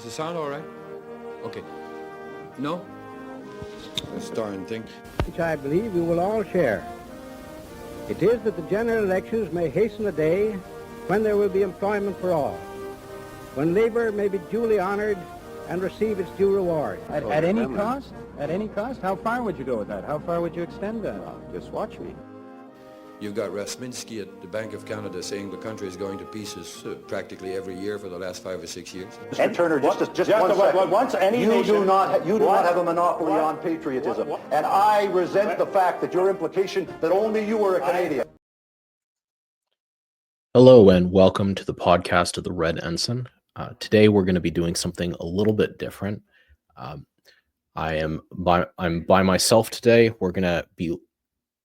Does it sound all right? Okay. No? This darn thing. Which I believe we will all share. It is that the general elections may hasten a day when there will be employment for all, when labor may be duly honored and receive its due reward. At any cost? At any cost? How far would you go with that? How far would you extend that? Just watch me. You've got Rasminsky at the Bank of Canada saying the country is going to pieces practically every year for the last 5 or 6 years. Mr. Turner, just one second. Once any You nation, do not have a monopoly on patriotism. And I resent the fact that your implication that only you are a Canadian. Hello and welcome to the podcast of the Red Ensign. Today we're going to be doing something a little bit different. I'm by myself today. We're going to be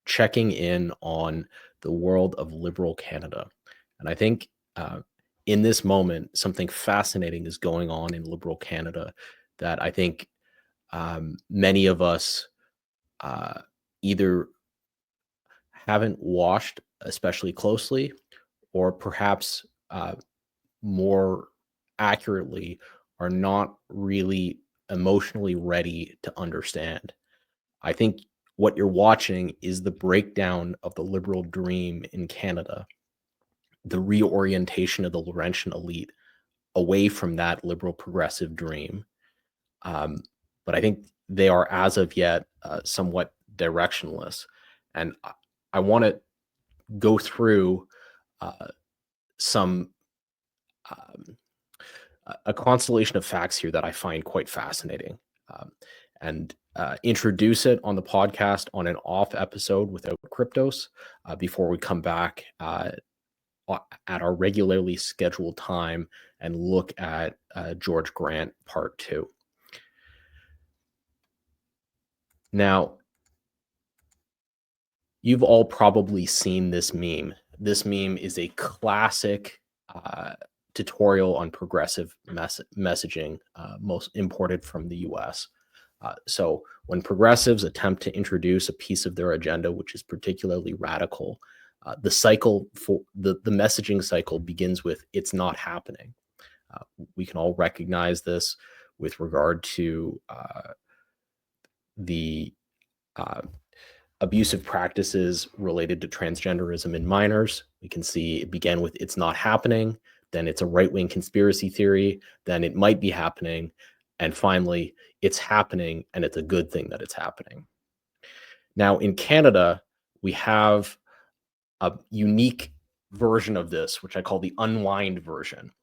checking in on the world of liberal Canada. And I think in this moment, something fascinating is going on in liberal Canada that I think many of us either haven't watched especially closely, or perhaps more accurately are not really emotionally ready to understand. I think what you're watching is the breakdown of the liberal dream in Canada, the reorientation of the Laurentian Elite away from that liberal progressive dream. But I think they are, as of yet, somewhat directionless. And I want to go through a constellation of facts here that I find quite fascinating, and introduce it on the podcast on an off episode without cryptos before we come back at our regularly scheduled time and look at George Grant Part 2. Now, you've all probably seen this meme. This meme is a classic tutorial on progressive messaging, most imported from the US. So when progressives attempt to introduce a piece of their agenda, which is particularly radical, the cycle for the messaging cycle begins with "it's not happening." We can all recognize this with regard to the abusive practices related to transgenderism in minors. We can see it began with "it's not happening," then it's a right-wing conspiracy theory, then it might be happening, and finally, it's happening, and it's a good thing that it's happening. Now, in Canada, we have a unique version of this, which I call the unwind version.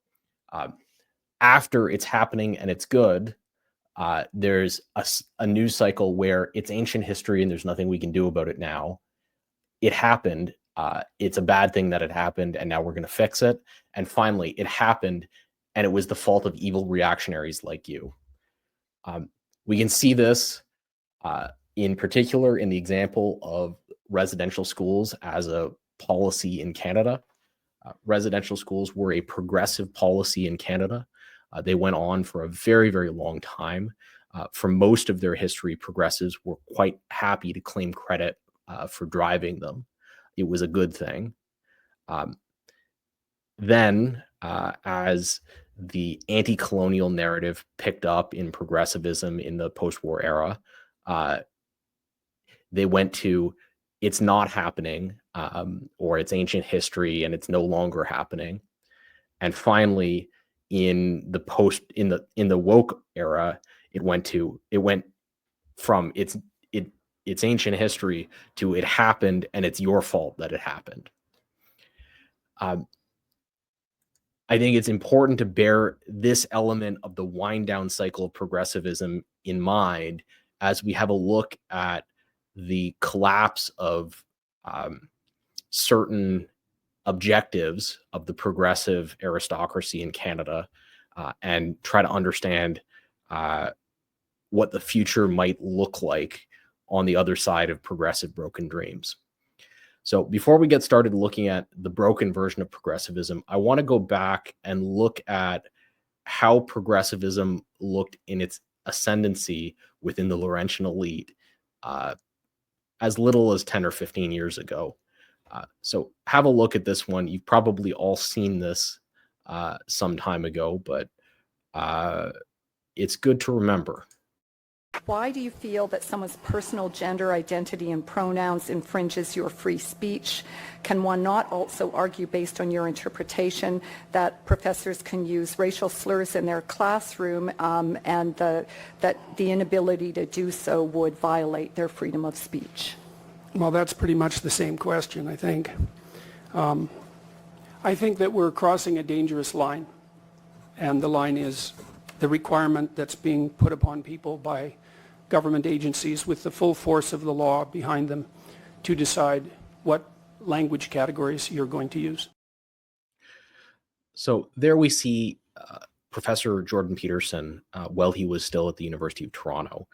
After it's happening and it's good, there's a news cycle where it's ancient history and there's nothing we can do about it now. It happened. It's a bad thing that it happened, and now we're going to fix it. And finally, it happened, and it was the fault of evil reactionaries like you. We can see this in particular in the example of residential schools as a policy in Canada. Residential schools were a progressive policy in Canada. They went on for a very, very long time. For most of their history, progressives were quite happy to claim credit for driving them. It was a good thing. Then, as the anti-colonial narrative picked up in progressivism in the post-war era, they went to "it's not happening," or "it's ancient history and it's no longer happening." And finally, in the woke era, it went from it's ancient history to "it happened and it's your fault that it happened." I think it's important to bear this element of the wind down cycle of progressivism in mind as we have a look at the collapse of certain objectives of the progressive aristocracy in Canada, and try to understand what the future might look like on the other side of progressive broken dreams. So before we get started looking at the broken version of progressivism, I want to go back and look at how progressivism looked in its ascendancy within the Laurentian Elite as little as 10 or 15 years ago. So have a look at this one. You've probably all seen this some time ago, but it's good to remember. Why do you feel that someone's personal gender identity and pronouns infringes your free speech? Can one not also argue, based on your interpretation, that professors can use racial slurs in their classroom and that the inability to do so would violate their freedom of speech? Well, that's pretty much the same question, I think. I think that we're crossing a dangerous line, and the line is the requirement that's being put upon people by government agencies with the full force of the law behind them to decide what language categories you're going to use. So there we see Professor Jordan Peterson, while he was still at the University of Toronto,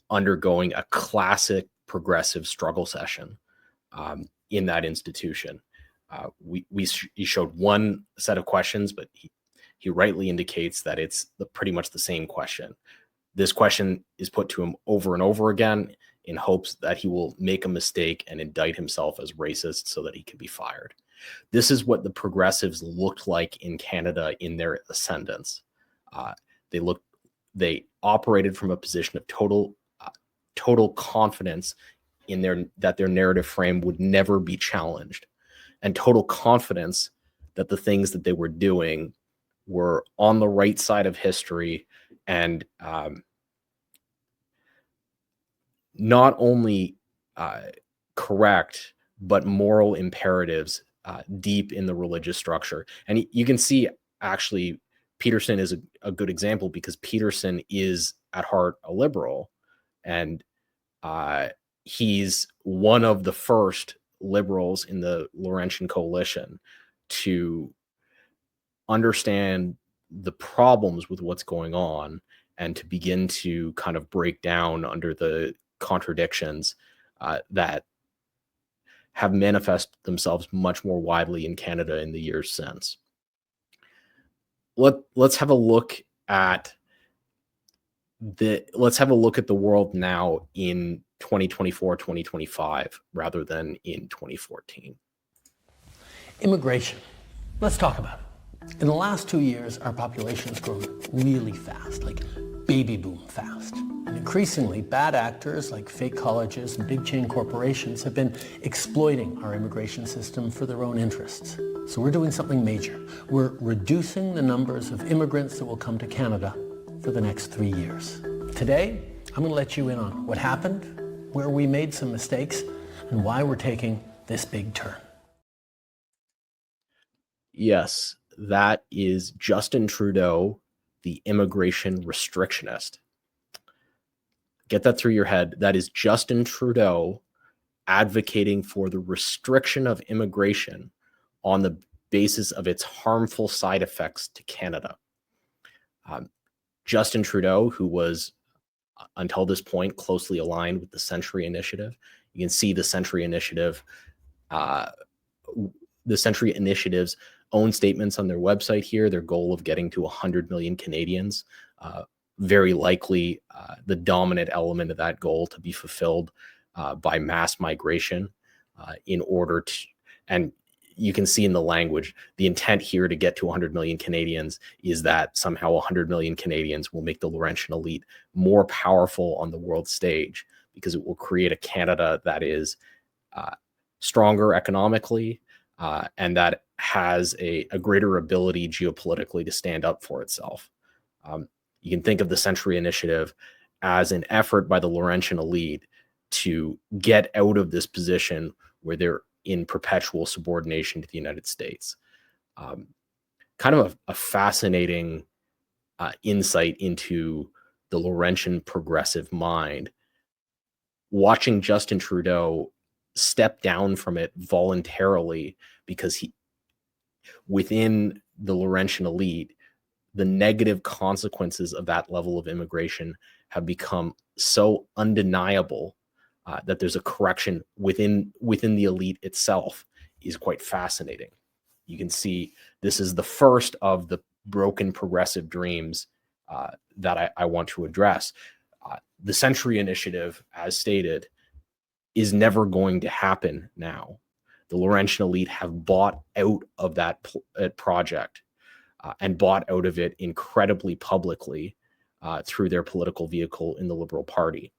undergoing a classic progressive struggle session in that institution. He showed one set of questions, but he rightly indicates that it's pretty much the same question. This question is put to him over and over again in hopes that he will make a mistake and indict himself as racist so that he can be fired. This is what the progressives looked like in Canada in their ascendance. They operated from a position of total confidence in that their narrative frame would never be challenged, and total confidence that the things that they were doing were on the right side of history and not only correct, but moral imperatives deep in the religious structure. And you can see, actually, Peterson is a good example, because Peterson is at heart a liberal, and he's one of the first liberals in the Laurentian coalition to understand the problems with what's going on and to begin to kind of break down under the contradictions that have manifested themselves much more widely in Canada in the years since. Let's have a look at the world now in 2024, 2025, rather than in 2014. Immigration. Let's talk about it. In the last 2 years, our population has grown really fast, like baby boom fast. And increasingly, bad actors like fake colleges and big chain corporations have been exploiting our immigration system for their own interests. So we're doing something major. We're reducing the numbers of immigrants that will come to Canada for the next 3 years. Today, I'm going to let you in on what happened, where we made some mistakes, and why we're taking this big turn. Yes, that is Justin Trudeau, the immigration restrictionist. Get that through your head. That is Justin Trudeau advocating for the restriction of immigration on the basis of its harmful side effects to Canada. Justin Trudeau, who was until this point closely aligned with the Century Initiative. You can see the Century Initiative, the Century Initiative's own statements on their website here, their goal of getting to 100 million Canadians, very likely the dominant element of that goal to be fulfilled by mass migration in order to, and you can see in the language, the intent here to get to 100 million Canadians is that somehow 100 million Canadians will make the Laurentian Elite more powerful on the world stage, because it will create a Canada that is stronger economically and that has a greater ability geopolitically to stand up for itself. You can think of the Century Initiative as an effort by the Laurentian Elite to get out of this position where they're in perpetual subordination to the United States. Kind of a fascinating insight into the Laurentian progressive mind. Watching Justin Trudeau step down from it voluntarily because within the Laurentian Elite, the negative consequences of that level of immigration have become so undeniable that there's a correction within the elite itself is quite fascinating. You can see this is the first of the broken progressive dreams that I want to address. The Century Initiative, as stated, is never going to happen now. The Laurentian Elite have bought out of that project. and bought out of it incredibly publicly through their political vehicle in the Liberal Party.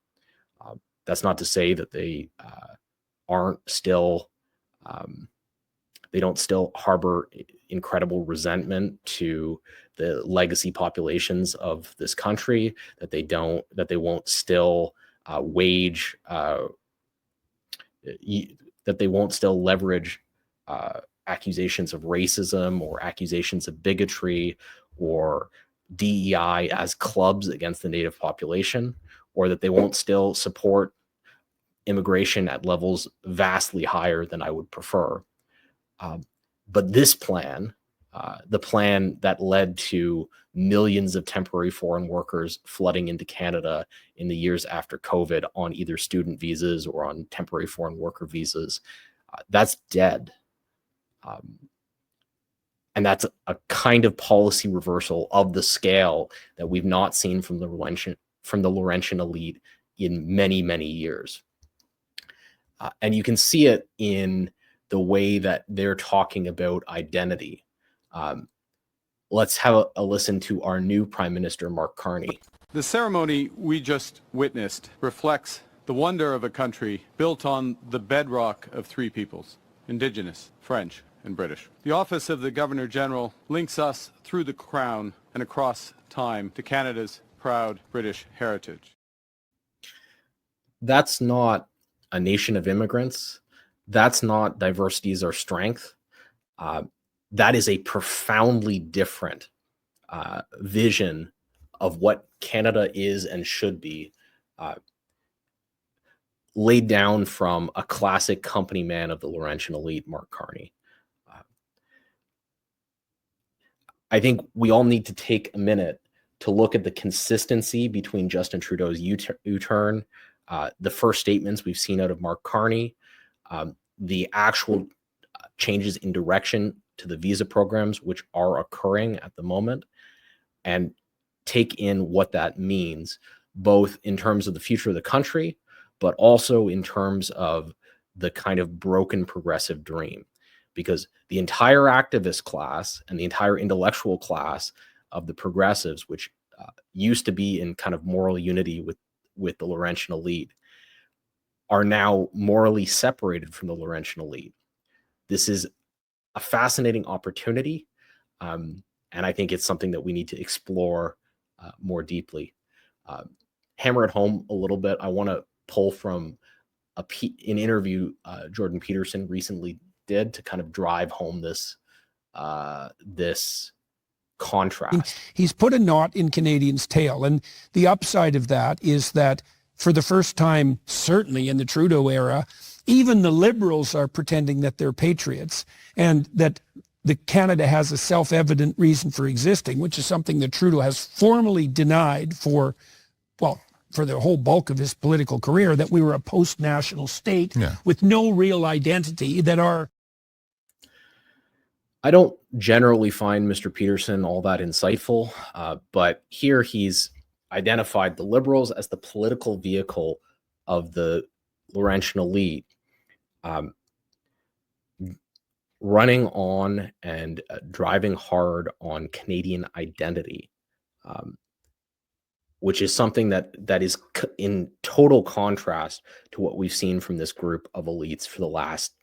That's not to say that they aren't still, they don't still harbor incredible resentment to the legacy populations of this country, that they won't still wage, that they won't still leverage accusations of racism or accusations of bigotry or DEI as clubs against the Native population, or that they won't still support immigration at levels vastly higher than I would prefer. But this plan, the plan that led to millions of temporary foreign workers flooding into Canada in the years after COVID on either student visas or on temporary foreign worker visas, that's dead. And that's a kind of policy reversal of the scale that we've not seen from the Laurentian elite in many, many years. And you can see it in the way that they're talking about identity. Let's have a listen to our new Prime Minister, Mark Carney. The ceremony we just witnessed reflects the wonder of a country built on the bedrock of three peoples: Indigenous, French, and British. The office of the Governor-General links us through the Crown and across time to Canada's proud British heritage. That's not a nation of immigrants. That's not diversity is our strength. That is a profoundly different vision of what Canada is and should be, laid down from a classic company man of the Laurentian elite, Mark Carney. I think we all need to take a minute to look at the consistency between Justin Trudeau's U-turn, the first statements we've seen out of Mark Carney, the actual changes in direction to the visa programs, which are occurring at the moment, and take in what that means, both in terms of the future of the country, but also in terms of the kind of broken progressive dream. Because the entire activist class and the entire intellectual class of the progressives, which used to be in kind of moral unity with the Laurentian elite, are now morally separated from the Laurentian elite. This is a fascinating opportunity, and I think it's something that we need to explore more deeply. Hammer it home a little bit. I want to pull from an interview Jordan Peterson recently did to kind of drive home this contrast. He's put a knot in Canadians' tail, and the upside of that is that for the first time, certainly in the Trudeau era, even the Liberals are pretending that they're patriots and that Canada has a self-evident reason for existing, which is something that Trudeau has formally denied for the whole bulk of his political career, that we were a post-national state with no real identity, I don't generally find Mr. Peterson all that insightful, but here he's identified the Liberals as the political vehicle of the Laurentian elite, running on and driving hard on Canadian identity, which is something that is in total contrast to what we've seen from this group of elites for the last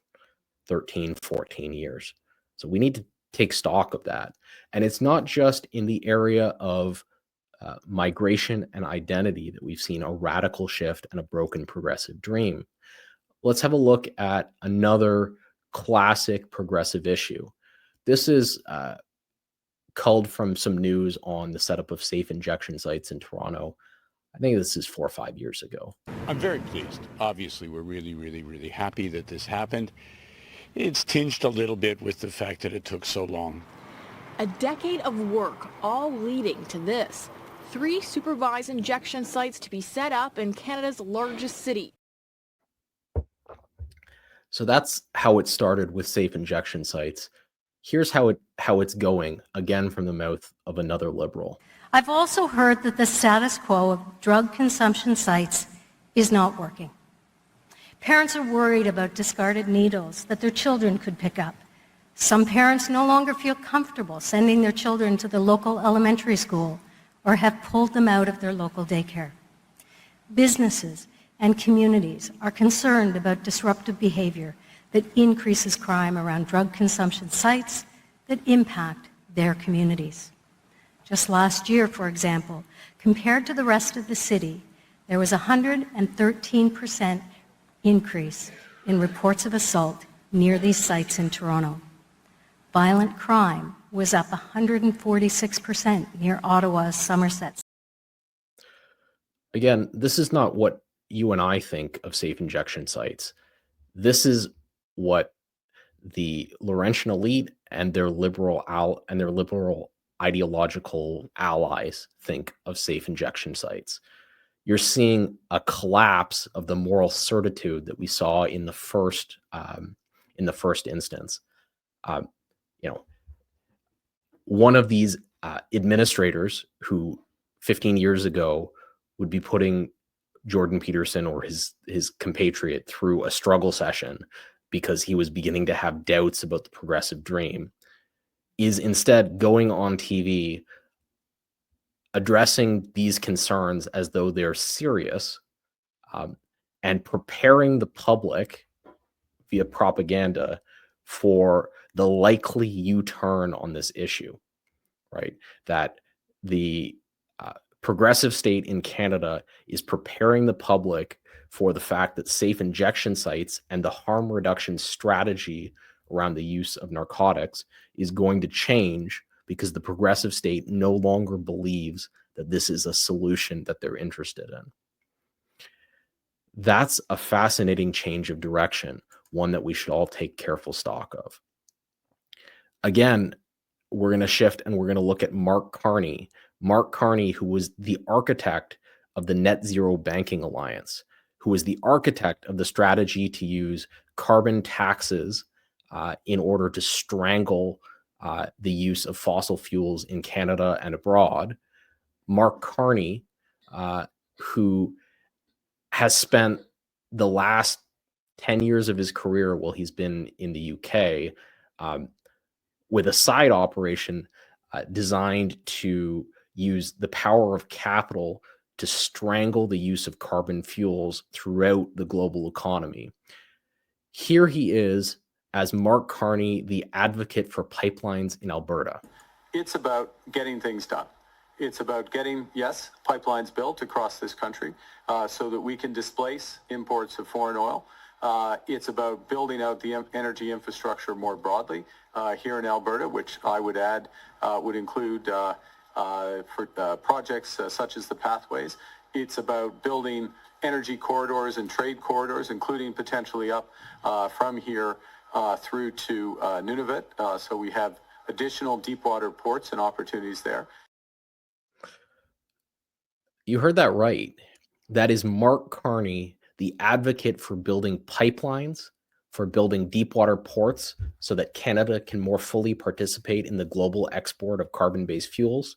13, 14 years. So we need to take stock of that. And it's not just in the area of migration and identity that we've seen a radical shift and a broken progressive dream. Let's have a look at another classic progressive issue. This is culled from some news on the setup of safe injection sites in Toronto. I think this is 4 or 5 years ago. I'm very pleased. Obviously, we're really, really, really happy that this happened. It's tinged a little bit with the fact that it took so long. A decade of work, all leading to this. 3 supervised injection sites to be set up in Canada's largest city. So that's how it started with safe injection sites. Here's how it's going, again from the mouth of another Liberal. I've also heard that the status quo of drug consumption sites is not working. Parents are worried about discarded needles that their children could pick up. Some parents no longer feel comfortable sending their children to the local elementary school or have pulled them out of their local daycare. Businesses and communities are concerned about disruptive behavior that increases crime around drug consumption sites that impact their communities. Just last year, for example, compared to the rest of the city, there was a 113% increase in reports of assault near these sites in Toronto. Violent crime was up 146% near Ottawa's Somerset. Again, this is not what you and I think of safe injection sites. This is what the Laurentian Elite and their liberal ideological allies think of safe injection sites. You're seeing a collapse of the moral certitude that we saw in the first instance. One of these administrators who 15 years ago would be putting Jordan Peterson or his compatriot through a struggle session because he was beginning to have doubts about the progressive dream, is instead going on TV addressing these concerns as though they're serious, and preparing the public via propaganda for the likely U-turn on this issue, right? That the progressive state in Canada is preparing the public for the fact that safe injection sites and the harm reduction strategy around the use of narcotics is going to change because the progressive state no longer believes that this is a solution that they're interested in. That's a fascinating change of direction, one that we should all take careful stock of. Again, we're going to shift and we're going to look at Mark Carney. Mark Carney, who was the architect of the Net Zero Banking Alliance, who was the architect of the strategy to use carbon taxes in order to strangle the use of fossil fuels in Canada and abroad. Mark Carney, who has spent the last 10 years of his career while he's been in the UK with a side operation designed to use the power of capital to strangle the use of carbon fuels throughout the global economy. Here he is as Mark Carney, the advocate for pipelines in Alberta. It's about getting things done. It's about getting, yes, pipelines built across this country so that we can displace imports of foreign oil. It's about building out the energy infrastructure more broadly here in Alberta, which I would add would include projects such as the pathways. It's about building energy corridors and trade corridors, including potentially up from here through to Nunavut. So we have additional deep water ports and opportunities there. You heard that right. That is Mark Carney, the advocate for building pipelines, for building deep water ports so that Canada can more fully participate in the global export of carbon-based fuels,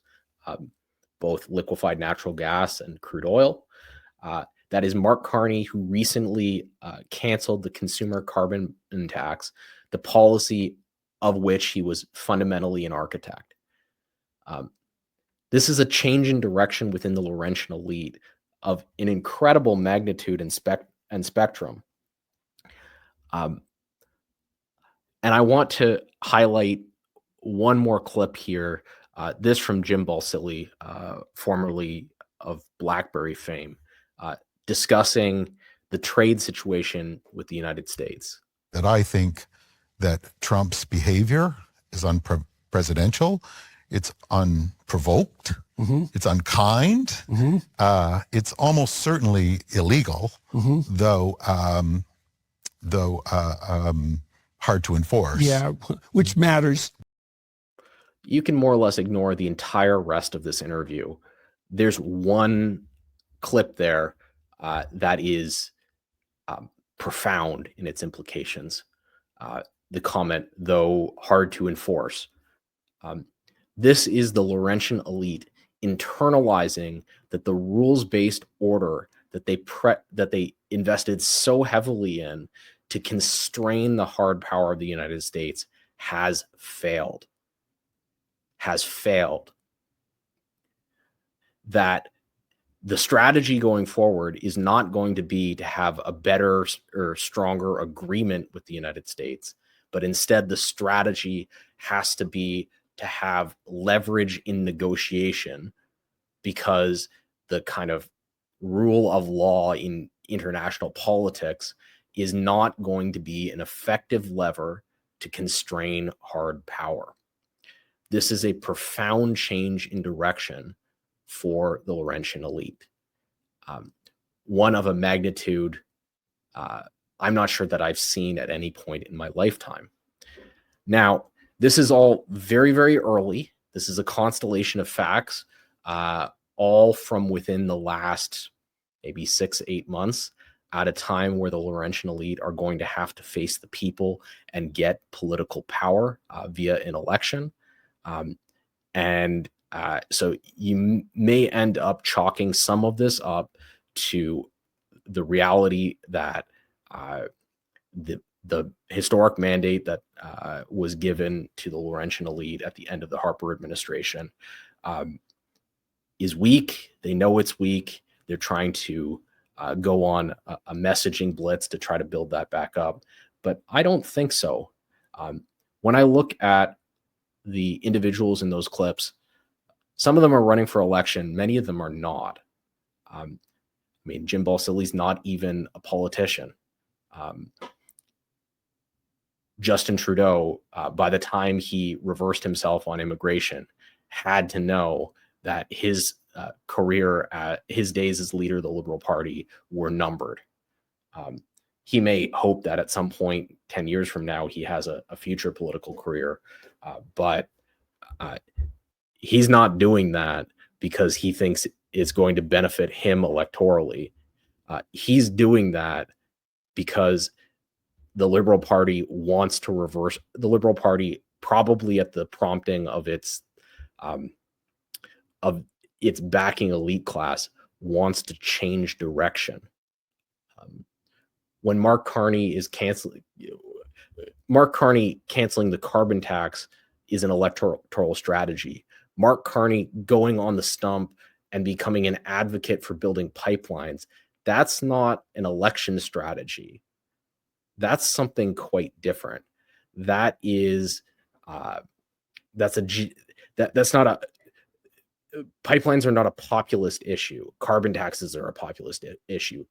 both liquefied natural gas and crude oil. That is Mark Carney, who recently canceled the consumer carbon tax, the policy of which he was fundamentally an architect. This is a change in direction within the Laurentian Elite of an incredible magnitude and spectrum. And I want to highlight one more clip here, this from Jim Balsillie, formerly of BlackBerry fame, discussing the trade situation with the United States. That I think that Trump's behavior is unpresidential, it's unprovoked, it's unkind, it's almost certainly illegal, though hard to enforce. Yeah, which matters. You can more or less ignore the entire rest of this interview. There's one clip there that is profound in its implications. The comment, though hard to enforce. This is the Laurentian Elite internalizing that the rules-based order that they invested so heavily in to constrain the hard power of the United States has failed. Has failed. That the strategy going forward is not going to be to have a better or stronger agreement with the United States, but instead the strategy has to be to have leverage in negotiation, because the kind of rule of law in international politics is not going to be an effective lever to constrain hard power. This is a profound change in direction for the Laurentian elite. One of a magnitude I'm not sure that I've seen at any point in my lifetime. Now, this is all very, very early. This is a constellation of facts, all from within the last maybe 6-8 months, at a time where the Laurentian elite are going to have to face the people and get political power via an election. So you may end up chalking some of this up to the reality that the historic mandate that was given to the Laurentian elite at the end of the Harper administration is weak. They know it's weak. They're trying to go on a messaging blitz to try to build that back up. But I don't think so. When I look at the individuals in those clips, some of them are running for election. Many of them are not. I mean, Jim Balsillie's not even a politician. Justin Trudeau, by the time he reversed himself on immigration, had to know that his career, his days as leader of the Liberal Party were numbered. He may hope that at some point 10 years from now he has a future political career, but he's not doing that because he thinks it's going to benefit him electorally. He's doing that because the Liberal Party wants to reverse. The Liberal Party, probably at the prompting of its backing elite class, wants to change direction. When Mark Carney canceling the carbon tax is an electoral strategy. Mark Carney going on the stump and becoming an advocate for building pipelines, that's not an election strategy. That's something quite different. That is, pipelines are not a populist issue. Carbon taxes are a populist issue.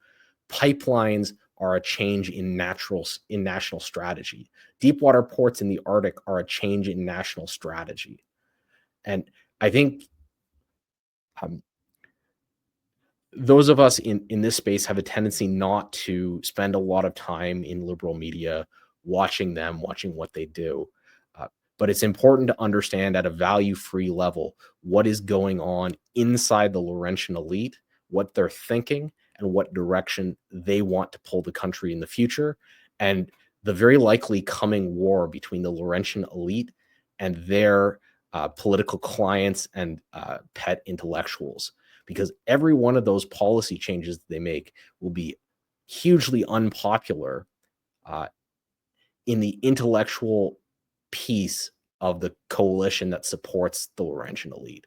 Pipelines are a change in national strategy. Deepwater ports in the Arctic are a change in national strategy. And I think those of us in this space have a tendency not to spend a lot of time in liberal media watching what they do. But it's important to understand at a value-free level what is going on inside the Laurentian elite, what they're thinking, and what direction they want to pull the country in the future, and the very likely coming war between the Laurentian elite and their political clients and pet intellectuals. Because every one of those policy changes they make will be hugely unpopular in the intellectual piece of the coalition that supports the Laurentian elite.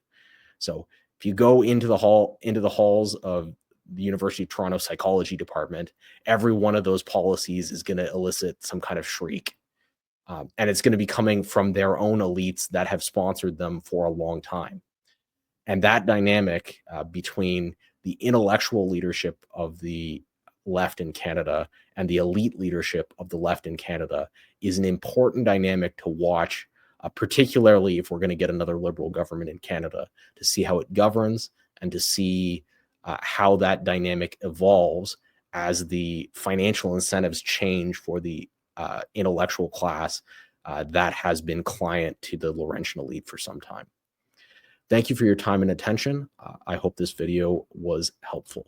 So if you go into the halls of the University of Toronto Psychology Department, every one of those policies is going to elicit some kind of shriek. And it's going to be coming from their own elites that have sponsored them for a long time. And that dynamic between the intellectual leadership of the left in Canada and the elite leadership of the left in Canada is an important dynamic to watch, particularly if we're going to get another Liberal government in Canada, to see how it governs and to see how that dynamic evolves as the financial incentives change for the intellectual class that has been client to the Laurentian elite for some time. Thank you for your time and attention. I hope this video was helpful.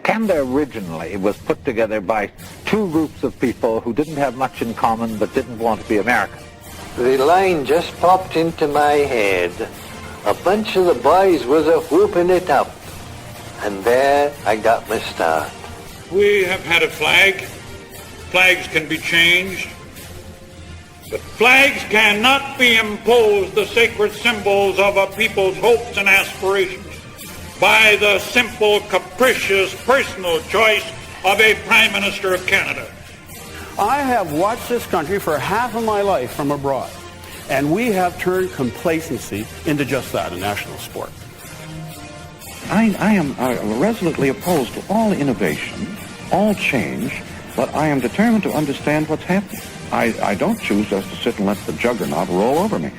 Canada originally was put together by two groups of people who didn't have much in common but didn't want to be American. The line just popped into my head. A bunch of the boys was a-whooping it up. And there I got my start. We have had a flag. Flags can be changed. Flags cannot be imposed, the sacred symbols of a people's hopes and aspirations, by the simple, capricious, personal choice of a Prime Minister of Canada. I have watched this country for half of my life from abroad, and we have turned complacency into just that, a national sport. I am resolutely opposed to all innovation, all change, but I am determined to understand what's happening. I don't choose just to sit and let the juggernaut roll over me.